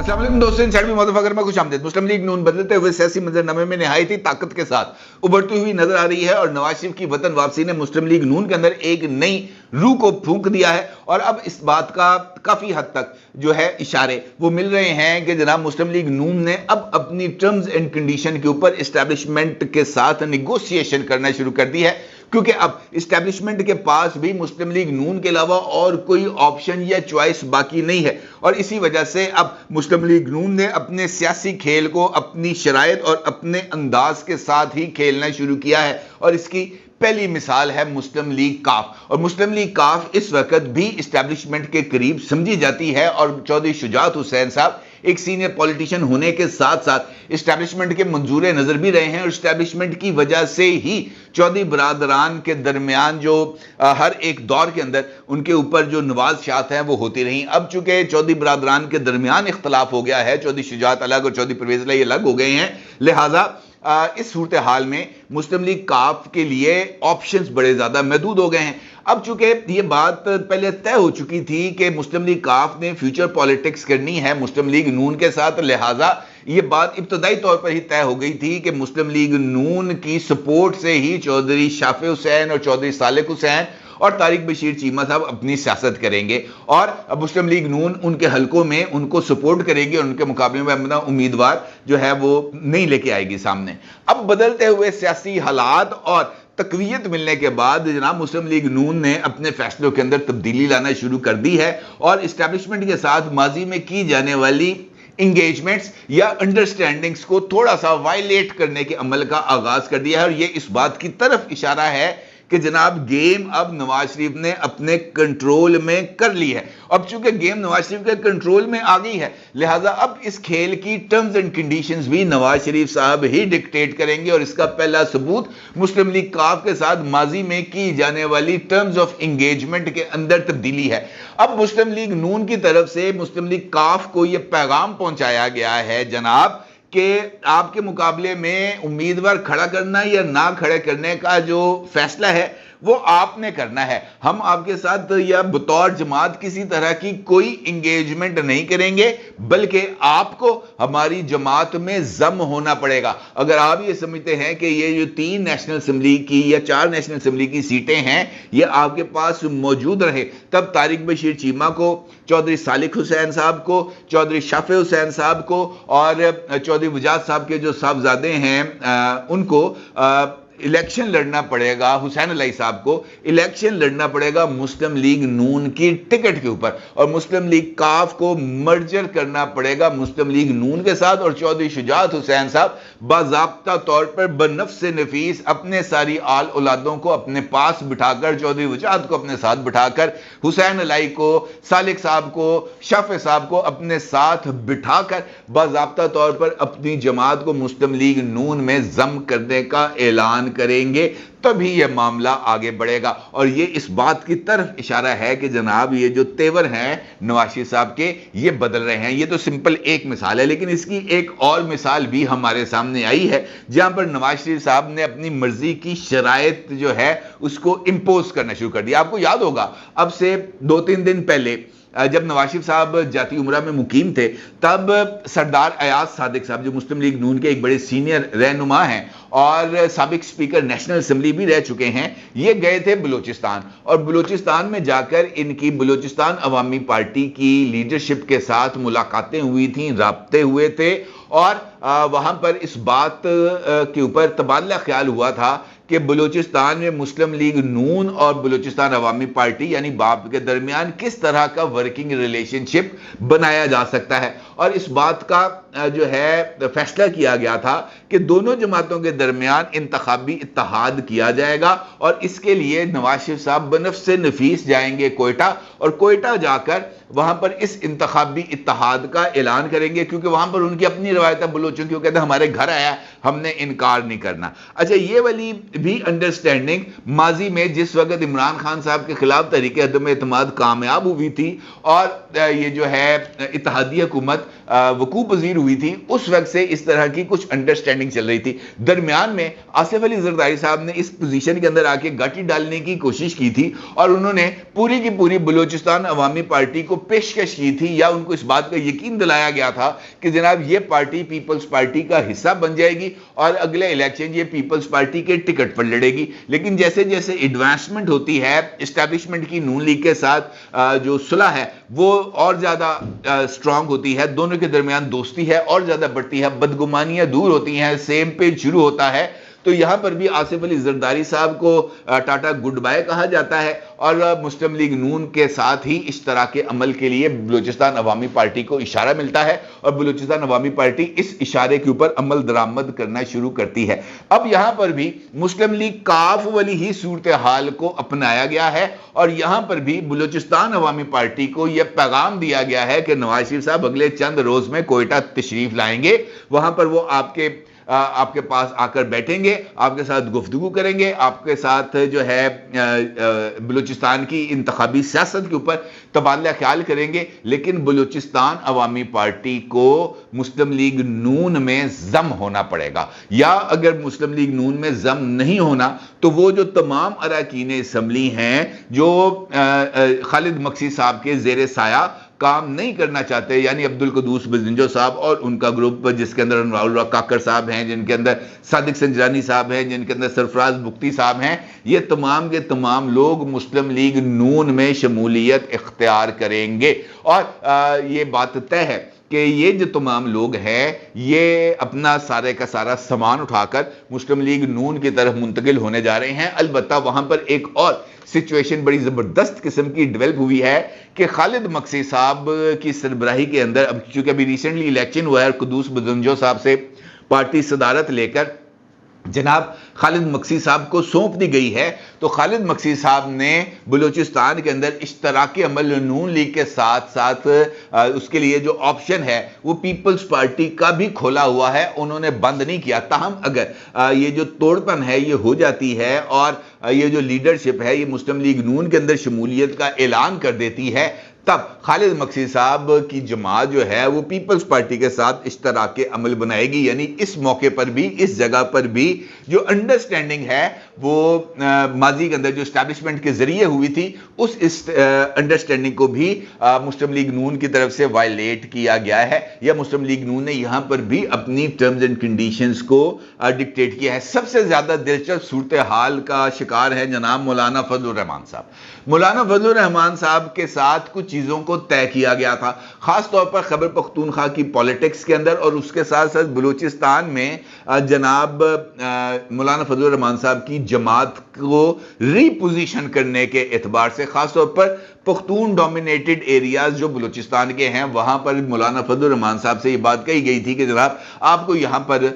अस्सलाम वालेकुम दोस्तों, इनसाइड में मुज़फ़्फ़र में खुशामदीद। मुस्लिम लीग नून बदलते हुए सियासी मंजरनामे में निहायती ताकत के साथ उभरती हुई नजर आ रही है और नवाज शरीफ की वतन वापसी ने मुस्लिम लीग नून के अंदर एक नई रूह को फूंक दिया है। और अब इस बात का काफी हद तक जो है इशारे वो मिल रहे हैं कि जनाब मुस्लिम लीग नून ने अब अपनी टर्म्स एंड कंडीशन के ऊपर एस्टेब्लिशमेंट के साथ निगोशिएशन करना शुरू कर दी है, क्योंकि अब एस्टेब्लिशमेंट के पास भी मुस्लिम लीग नून के अलावा और कोई ऑप्शन या चॉइस बाकी नहीं है। और इसी वजह से अब मुस्लिम लीग नून ने अपने सियासी खेल को अपनी शराइत और अपने अंदाज के साथ ही खेलना शुरू किया है। और इसकी पहली मिसाल है मुस्लिम लीग काफ। और मुस्लिम लीग काफ इस वक्त भी एस्टेब्लिशमेंट के करीब समझी जाती है और चौधरी शुजात हुसैन साहब एक सीनियर पॉलिटिशियन होने के साथ साथ एस्टेब्लिशमेंट के मंजूर नजर भी रहे हैं। और एस्टेब्लिशमेंट की वजह से ही चौधरी बरादरान के दरमियान जो हर एक दौर के अंदर उनके ऊपर जो नवाज़शात हैं वो होती रही। अब चूंकि चौधरी बरादरान के दरमियान इख्तलाफ हो गया है, चौधरी शुजात अलग और चौधरी परवेज अलग अलग हो गए हैं, लिहाजा इस सूरत हाल में मुस्लिम लीग काफ के लिए ऑप्शंस बड़े ज्यादा महदूद हो गए हैं। अब चूंकि ये बात पहले तय हो चुकी थी कि मुस्लिम लीग काफ ने फ्यूचर पॉलिटिक्स करनी है मुस्लिम लीग नून के साथ, लिहाजा ये बात इब्तदाई तौर पर ही तय हो गई थी कि मुस्लिम लीग नून की सपोर्ट से ही चौधरी शाफे हुसैन और चौधरी सालिक हुसैन और तारिक बशीर चीमा साहब अपनी सियासत करेंगे और मुस्लिम लीग नून उनके हलकों में उनको सपोर्ट करेगी और उनके मुकाबले में अपना उम्मीदवार जो है वो नहीं लेके आएगी सामने। अब बदलते हुए सियासी हालात और तकवीयत मिलने के बाद जनाब मुस्लिम लीग नून ने अपने फैसलों के अंदर तब्दीली लाना शुरू कर दी है और इस्टेब्लिशमेंट के साथ माजी में की जाने वाली इंगेजमेंट्स या अंडरस्टैंडिंग्स को थोड़ा सा वायलेट करने के अमल का आगाज कर दिया है। और यह इस बात की तरफ इशारा है कि जनाब गेम अब नवाज शरीफ ने अपने कंट्रोल में कर ली है। अब चूंकि गेम नवाज शरीफ के कंट्रोल में आ गई है, लिहाजा अब इस खेल की टर्म्स एंड कंडीशंस भी नवाज शरीफ साहब ही डिक्टेट करेंगे। और इसका पहला सबूत मुस्लिम लीग काफ के साथ माजी में की जाने वाली टर्म्स ऑफ एंगेजमेंट के अंदर तब्दीली है। अब मुस्लिम लीग नून की तरफ से मुस्लिम लीग काफ को यह पैगाम पहुंचाया गया है जनाब कि आपके मुकाबले में उम्मीदवार खड़ा करना या ना खड़े करने का जो फैसला है वो आपने करना है। हम आपके साथ या बतौर जमात किसी तरह की कोई इंगेजमेंट नहीं करेंगे, बल्कि आपको हमारी जमात में जम होना पड़ेगा। अगर आप ये समझते हैं कि ये जो 3 नेशनल असेंबली की या 4 नेशनल असेंबली की सीटें हैं ये आपके पास मौजूद रहे, तब तारिक बशीर चीमा को, चौधरी सालिक हुसैन साहब को, चौधरी शाफे हुसैन साहब को और चौधरी वजाद साहब के जो साहबजादे हैं उनको इलेक्शन लड़ना पड़ेगा। हुसैन अली साहब को इलेक्शन लड़ना पड़ेगा मुस्लिम लीग नून की टिकट के ऊपर और मुस्लिम लीग काफ को मर्जर करना पड़ेगा मुस्लिम लीग नून के साथ। और चौधरी शुजात हुसैन साहब बाज़ाब्ता तौर पर बनफ्स नफीस अपने सारी आल औलादों को अपने पास बिठाकर, चौधरी वजाद को अपने साथ बिठाकर, हुसैन अली को, सालिक साहब को, शाफे साहब को अपने साथ बिठाकर बाज़ाब्ता तौर पर अपनी जमात को मुस्लिम लीग नून में जम करने का ऐलान करेंगे, तभी यह मामला आगे बढ़ेगा। और ये इस बात की तरफ इशारा है कि जनाब ये जो तेवर हैं नवाज शरीफ साहब के ये बदल रहे हैं। ये तो सिंपल एक मिसाल है, लेकिन इसकी एक और मिसाल भी हमारे सामने आई है जहां पर नवाज शरीफ साहब ने अपनी मर्जी की शराइत जो है उसको इंपोज करना शुरू कर दिया। आपको याद होगा अब से 2-3 दिन पहले जब नवाज शरीफ साहब जाती उमरा में मुकीम थे, तब सरदार अयाज सादिक साहब जो मुस्लिम लीग नून के एक बड़े सीनियर रहनुमा हैं और साबिक स्पीकर नेशनल असेंबली भी रह चुके हैं, ये गए थे बलूचिस्तान। और बलूचिस्तान में जाकर इनकी बलूचिस्तान अवामी पार्टी की लीडरशिप के साथ मुलाकातें हुई थी, राब्ते हुए थे और वहां पर इस बात के ऊपर तबादला ख्याल हुआ था कि बलूचिस्तान में मुस्लिम लीग नून और बलूचिस्तान अवामी पार्टी यानी बाप के दरमियान किस तरह का वर्किंग रिलेशनशिप बनाया जा सकता है। और इस बात का जो है फैसला किया गया था कि दोनों जमातों के दरमियान इंतखाबी इत्तेहाद किया जाएगा और इसके लिए नवाज शरीफ साहब बनफ्स से नफीस जाएंगे कोयटा और कोयटा जाकर वहां पर इस इंतखाबी इत्तेहाद का ऐलान करेंगे, क्योंकि वहां पर उनकी अपनी रवायत बलोचों की, वो कहते हैं हमारे घर आया हमने इनकार नहीं करना। अच्छा, ये वाली भी अंडरस्टैंडिंग माजी में जिस वक्त इमरान खान साहब के खिलाफ तहरीक अदम एतमाद कामयाब हुई थी और ये जो है इत्तेहादी हुकूमत वकूफ पजीर हुई थी, उस वक्त से इस तरह की कुछ अंडरस्टैंडिंग चल रही थी। दरमियान में आसिफ अली जरदारी साहब ने इस पोजीशन के अंदर आके गाठी डालने की कोशिश की थी और उन्होंने पूरी की पूरी बलूचिस्तान अवामी पार्टी को पेशकश की थी या उनको इस बात का यकीन दिलाया गया था कि जनाब ये पार्टी पीपल्स पार्टी का हिस्सा बन जाएगी और अगले इलेक्शन ये पीपल्स पार्टी के टिकट पर लड़ेगी। लेकिन जैसे जैसे एडवांसमेंट होती है एस्टैब्लिशमेंट की, नून लीग के साथ जो सुलह है वो और ज्यादा स्ट्रांग होती है, दोनों के दरमियान दोस्ती है और ज्यादा बढ़ती है, बदगुमानियां दूर होती हैं, सेम पेज शुरू होता है। तो यहां पर भी आसिफ अली जरदारी साहब को टाटा गुड बाय कहा जाता है और मुस्लिम लीग नून के साथ ही इस तरह के अमल के लिए बलूचिस्तान अवामी पार्टी को इशारा मिलता है और बलूचिस्तान अवामी पार्टी इस इशारे के ऊपर अमल दरामद करना शुरू करती है। अब यहां पर भी मुस्लिम लीग काफ वाली ही सूरत हाल को अपनाया गया है और यहां पर भी बलूचिस्तान अवामी पार्टी को यह पैगाम दिया गया है कि नवाज शरीफ साहब अगले चंद रोज में कोयटा तशरीफ लाएंगे, वहां पर वो आपके पास आकर बैठेंगे, आपके साथ गुफ्तगू करेंगे, आपके साथ जो है बलूचिस्तान की इंतखाबी सियासत के ऊपर तबादला ख्याल करेंगे। लेकिन बलूचिस्तान अवामी पार्टी को मुस्लिम लीग नून में जम होना पड़ेगा, या अगर मुस्लिम लीग नून में जम नहीं होना तो वो जो तमाम अरकान असम्बली हैं जो खालिद मक्सी साहब के जेर साया काम नहीं करना चाहते, यानी अब्दुल कुद्दूस बजिंजो साहब और उनका ग्रुप जिसके अंदर अनवारुल्लाह काकर साहब हैं, जिनके अंदर सादिक संजरानी साहब हैं, जिनके अंदर सरफराज बुख्ती साहब हैं, ये तमाम के तमाम लोग मुस्लिम लीग नून में शमूलियत इख्तियार करेंगे। और ये बात तय है कि ये जो तमाम लोग हैं ये अपना सारे का सारा सामान उठाकर मुस्लिम लीग नून की तरफ मुंतकिल होने जा रहे हैं। अलबत्ता वहां पर एक और सिचुएशन बड़ी जबरदस्त किस्म की डेवलप हुई है कि खालिद मक्सी साहब की सरबराही के अंदर, अब चूंकि अभी रिसेंटली इलेक्शन हुआ है और कुद्दूस बजिंजो साहब से पार्टी सदारत लेकर जनाब खालिद मक्सी साहब को सौंप दी गई है, तो खालिद मक्सी साहब ने बलूचिस्तान के अंदर इश्तराकी अमल नून लीग के साथ साथ उसके लिए जो ऑप्शन है वो पीपल्स पार्टी का भी खोला हुआ है, उन्होंने बंद नहीं किया। ताहम अगर ये जो तोड़पन है ये हो जाती है और ये जो लीडरशिप है ये मुस्लिम लीग नून के अंदर शमूलियत का ऐलान कर देती है, तब खालिद मक्सी साहब की जमात जो है वो पीपल्स पार्टी के साथ इश्तराके अमल बनाएगी। यानी इस मौके पर भी, इस जगह पर भी जो अंडरस्टैंडिंग है वो माजी के अंदर जो एस्टैब्लिशमेंट के जरिए हुई थी उस अंडरस्टैंडिंग को भी मुस्लिम लीग नून की तरफ से वायलेट किया गया है, या मुस्लिम लीग नून ने यहां पर भी अपनी टर्म्स एंड कंडीशंस को डिक्टेट किया है। सबसे ज्यादा दिलचस्प सूरत हाल का शिकार है जनाब मौलाना फजलुर रहमान साहब। मौलाना फजलुर रहमान साहब के साथ कुछ चीजों को तय किया गया था, खास तौर पर खैबर पख्तूनख्वा की पॉलिटिक्स के अंदर और उसके साथ साथ बलूचिस्तान में जनाब मौलाना फजलुर रहमान साहब की जमात को रीपोजिशन करने के एतबार से, खास तौर पर पख्तून डोमिनेटेड एरियाज जो बलूचिस्तान के हैं वहां पर मौलाना फजलुर रहमान साहब से ये बात कही गई थी कि जनाब आपको यहां पर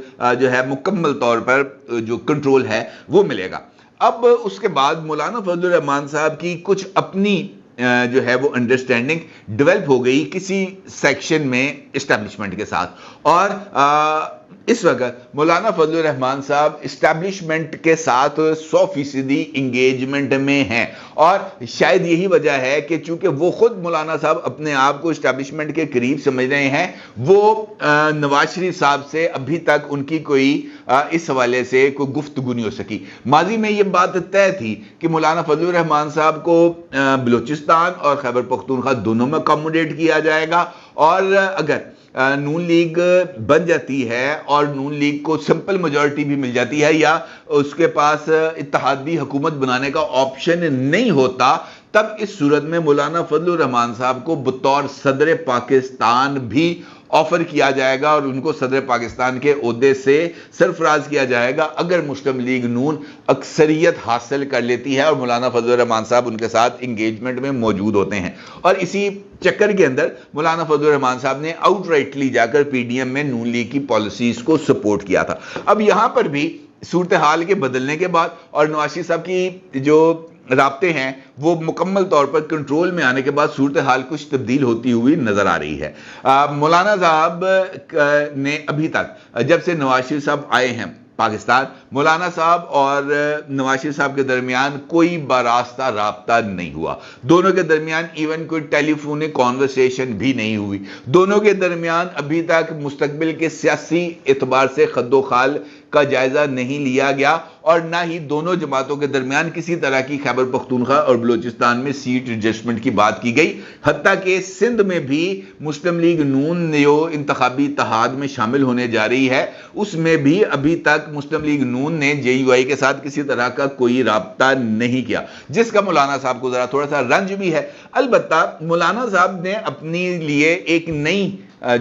जो है मुकम्मल तौर पर जो कंट्रोल है वो मिलेगा। अब उसके बाद मौलाना फजलुर रहमान साहब की कुछ अपनी जो है वो अंडरस्टैंडिंग डेवलप हो गई किसी सेक्शन में एस्टैब्लिशमेंट के साथ, और इस वक्त मौलाना फजलुर रहमान साहब एस्टैब्लिशमेंट के साथ 100% इंगेजमेंट में हैं, और शायद यही वजह है कि चूंकि वो खुद मौलाना साहब अपने आप को एस्टैब्लिशमेंट के करीब समझ रहे हैं, वो नवाज शरीफ साहब से अभी तक उनकी कोई इस हवाले से कोई गुफ्तगू नहीं हो सकी। माजी में ये बात तय थी कि मौलाना फजलुर रहमान साहब को बलूचिस्तान और खैबर पख्तूनख्वा दोनों में अकोमोडेट किया जाएगा, और अगर नून लीग बन जाती है और नून लीग को सिंपल मेजॉरिटी भी मिल जाती है या उसके पास इत्तेहादी हुकूमत बनाने का ऑप्शन नहीं होता, तब इस सूरत में मौलाना फजलुर रहमान साहब को बतौर सदर पाकिस्तान भी ऑफर किया जाएगा और उनको सदर पाकिस्तान के ओहदे से सरफराज किया जाएगा अगर मुस्लिम लीग नून अक्सरियत हासिल कर लेती है और मौलाना फजलुर रहमान साहब उनके साथ इंगेजमेंट में मौजूद होते हैं। और इसी चक्कर के अंदर मौलाना फजलुर रहमान साहब ने आउटराइटली जाकर पीडीएम में नून लीग की पॉलिसीज को सपोर्ट किया था। अब यहां पर भी सूरत हाल के बदलने के बाद और नवाज शरीफ साहब की जो राब्ते हैं वो मुकम्मल तौर पर कंट्रोल में आने के बाद सूरत हाल कुछ तब्दील होती हुई नजर आ रही है। मौलाना साहब ने अभी तक जब से नवाज शरीफ साहब आए हैं पाकिस्तान, मौलाना साहब और नवाज शरीफ साहब के दरमियान कोई बारास्ता राब्ता नहीं हुआ, दोनों के दरमियान इवन कोई टेलीफोनिक कॉन्वर्सेशन भी नहीं हुई, दोनों के दरमियान अभी तक मुस्तकबिल के सियासी एतबार से खद्दोखाल کا جائزہ نہیں لیا گیا اور نہ ہی دونوں جماعتوں کے درمیان کسی طرح کی خیبر پختونخوا اور بلوچستان میں سیٹ ایڈجسٹمنٹ کی بات کی گئی، حتیٰ کہ سندھ میں بھی مسلم لیگ نون جو انتخابی اتحاد میں شامل ہونے جا رہی ہے، اس میں بھی ابھی تک مسلم لیگ نون نے جے یو آئی کے ساتھ کسی طرح کا کوئی رابطہ نہیں کیا، جس کا مولانا صاحب کو ذرا تھوڑا سا رنج بھی ہے۔ البتہ مولانا صاحب نے اپنے لیے ایک نئی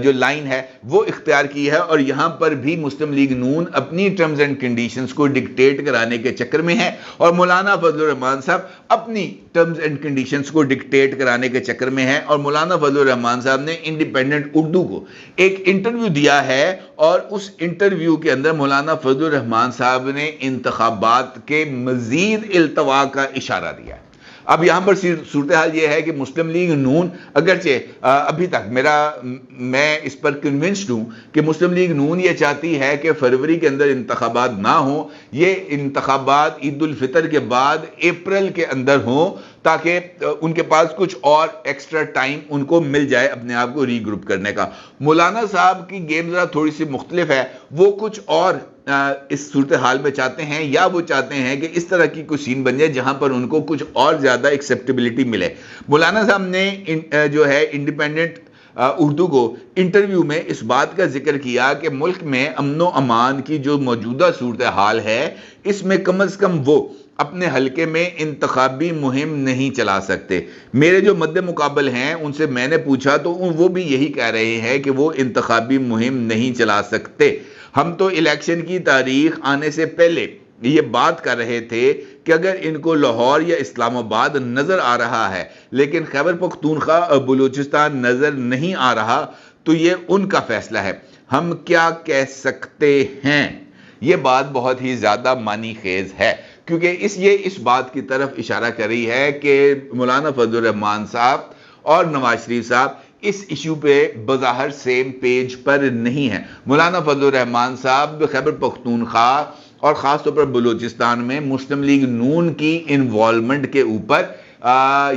جو لائن ہے وہ اختیار کی ہے، اور یہاں پر بھی مسلم لیگ نون اپنی ٹرمز اینڈ کنڈیشنز کو ڈکٹیٹ کرانے کے چکر میں ہے، اور مولانا فضل الرحمان صاحب اپنی ٹرمز اینڈ کنڈیشنز کو ڈکٹیٹ کرانے کے چکر میں ہے۔ اور مولانا فضل الرحمان صاحب نے انڈیپینڈنٹ اردو کو ایک انٹرویو دیا ہے، اور اس انٹرویو کے اندر مولانا فضل الرحمان صاحب نے انتخابات کے مزید التوا کا اشارہ دیا ہے۔ اب یہاں پر صورتحال یہ ہے کہ مسلم لیگ نون اگرچہ ابھی تک میں اس پر کنونسڈ ہوں کہ مسلم لیگ نون یہ چاہتی ہے کہ فروری کے اندر انتخابات نہ ہوں، یہ انتخابات عید الفطر کے بعد اپریل کے اندر ہوں، تاکہ ان کے پاس کچھ اور ایکسٹرا ٹائم ان کو مل جائے اپنے آپ کو ری گروپ کرنے کا۔ مولانا صاحب کی گیم ذرا تھوڑی سی مختلف ہے، وہ کچھ اور اس صورتحال میں چاہتے ہیں، یا وہ چاہتے ہیں کہ اس طرح کی کوئی سین بن جائے جہاں پر ان کو کچھ اور زیادہ ایکسیپٹیبلٹی ملے۔ مولانا صاحب نے جو ہے انڈیپینڈنٹ اردو کو انٹرویو میں اس بات کا ذکر کیا کہ ملک میں امن و امان کی جو موجودہ صورتحال ہے، اس میں کم از کم وہ اپنے حلقے میں انتخابی مہم نہیں چلا سکتے۔ میرے جو مد مقابل ہیں ان سے میں نے پوچھا تو وہ بھی یہی کہہ رہے ہیں کہ وہ انتخابی مہم نہیں چلا سکتے۔ ہم تو الیکشن کی تاریخ آنے سے پہلے یہ بات کر رہے تھے کہ اگر ان کو لاہور یا اسلام آباد نظر آ رہا ہے لیکن خیبر پختونخوا اور بلوچستان نظر نہیں آ رہا تو یہ ان کا فیصلہ ہے، ہم کیا کہہ سکتے ہیں۔ یہ بات بہت ہی زیادہ معنی خیز ہے، کیونکہ یہ اس بات کی طرف اشارہ کر رہی ہے کہ مولانا فضل الرحمان صاحب اور نواز شریف صاحب اس ایشو پہ بظاہر سیم پیج پر نہیں ہیں۔ مولانا فضل الرحمان صاحب خیبر پختونخوا اور خاص طور پر بلوچستان میں مسلم لیگ نون کی انوالومنٹ کے اوپر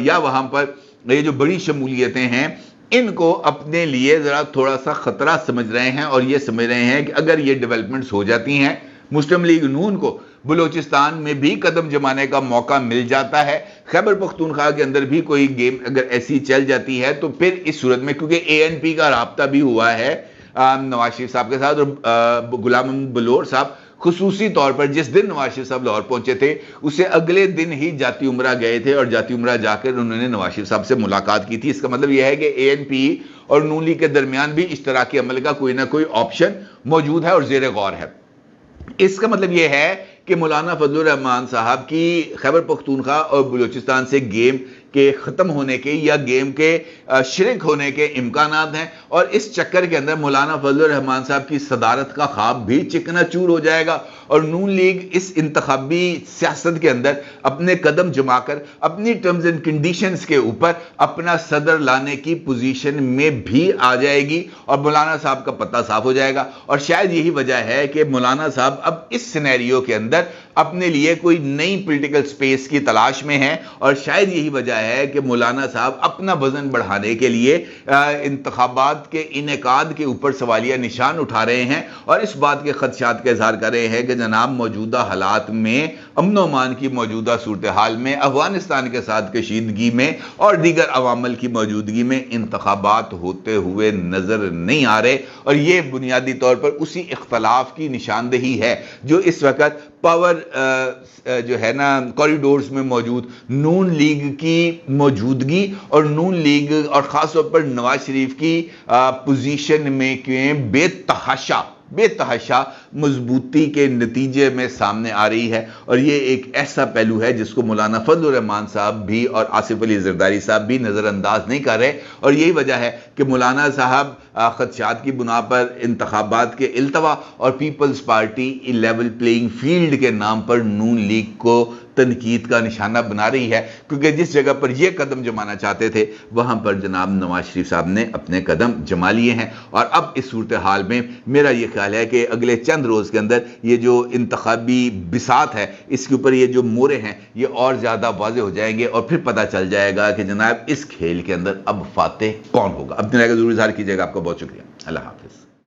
یا وہاں پر یہ جو بڑی شمولیتیں ہیں ان کو اپنے لیے ذرا تھوڑا سا خطرہ سمجھ رہے ہیں، اور یہ سمجھ رہے ہیں کہ اگر یہ ڈیولپمنٹس ہو جاتی ہیں، مسلم لیگ نون کو بلوچستان میں بھی قدم جمانے کا موقع مل جاتا ہے، خیبر پختونخوا کے اندر بھی کوئی گیم اگر ایسی چل جاتی ہے تو پھر اس صورت میں کیونکہ اے این پی کا رابطہ بھی ہوا ہے نواز شریف صاحب کے ساتھ، اور غلام محمد بلور صاحب خصوصی طور پر جس دن نواز شریف صاحب لاہور پہنچے تھے اسے اگلے دن ہی جاتی عمرہ گئے تھے، اور جاتی عمرہ جا کر انہوں نے نواز شریف صاحب سے ملاقات کی تھی۔ اس کا مطلب یہ ہے کہ اے این پی اور نون لیگ کے درمیان بھی اشتراکی عمل کا کوئی نہ کوئی آپشن موجود ہے اور زیر غور ہے۔ اس کا مطلب یہ ہے کہ مولانا فضل الرحمان صاحب کی خیبر پختونخوا اور بلوچستان سے گیم کے ختم ہونے کے یا گیم کے شرک ہونے کے امکانات ہیں، اور اس چکر کے اندر مولانا فضل الرحمان صاحب کی صدارت کا خواب بھی چکنا چور ہو جائے گا، اور نون لیگ اس انتخابی سیاست کے اندر اپنے قدم جما کر اپنی ٹرمز اینڈ کنڈیشنز کے اوپر اپنا صدر لانے کی پوزیشن میں بھی آ جائے گی، اور مولانا صاحب کا پتہ صاف ہو جائے گا۔ اور شاید یہی وجہ ہے کہ مولانا صاحب اب اس سینیریو کے اندر اپنے لیے کوئی نئی پولیٹیکل سپیس کی تلاش میں ہیں، اور شاید یہی وجہ ہے کہ مولانا صاحب اپنا وزن بڑھانے کے لیے انتخابات کے انعقاد کے اوپر سوالیہ نشان اٹھا رہے ہیں، اور اس بات کے خدشات کا اظہار کر رہے ہیں کہ جناب موجودہ حالات میں امن و امان کی موجودہ صورتحال میں افغانستان کے ساتھ کشیدگی میں اور دیگر عوامل کی موجودگی میں انتخابات ہوتے ہوئے نظر نہیں آ رہے، اور یہ بنیادی طور پر اسی اختلاف کی نشاندہی ہے جو اس وقت پاور جو ہے نا کوریڈورز میں موجود نون لیگ کی موجودگی اور نون لیگ اور خاص طور پر نواز شریف کی پوزیشن میں بے تحاشا مضبوطی کے نتیجے میں سامنے آ رہی ہے، اور یہ ایک ایسا پہلو ہے جس کو مولانا فضل الرحمان صاحب بھی اور آصف علی زرداری صاحب بھی نظر انداز نہیں کر رہے، اور یہی وجہ ہے کہ مولانا صاحب خدشات کی بنا پر انتخابات کے التوا اور Peoples Party level playing field کے نام پر نون لیگ کو تنقید کا نشانہ بنا رہی ہے، کیونکہ جس جگہ پر یہ قدم جمانا چاہتے تھے وہاں پر جناب نواز شریف صاحب نے اپنے قدم جما لیے ہیں۔ اور اب اس صورتحال میں میرا یہ خیال ہے کہ اگلے چند روز کے اندر یہ جو انتخابی بساط ہے اس کے اوپر یہ جو مورے ہیں یہ اور زیادہ واضح ہو جائیں گے، اور پھر پتہ چل جائے گا کہ جناب اس کھیل کے اندر اب فاتح کون ہوگا۔ اپنی رائے کا ضرور اظہار کیجیے گا۔ آپ کا بہت شکریہ۔ اللہ حافظ۔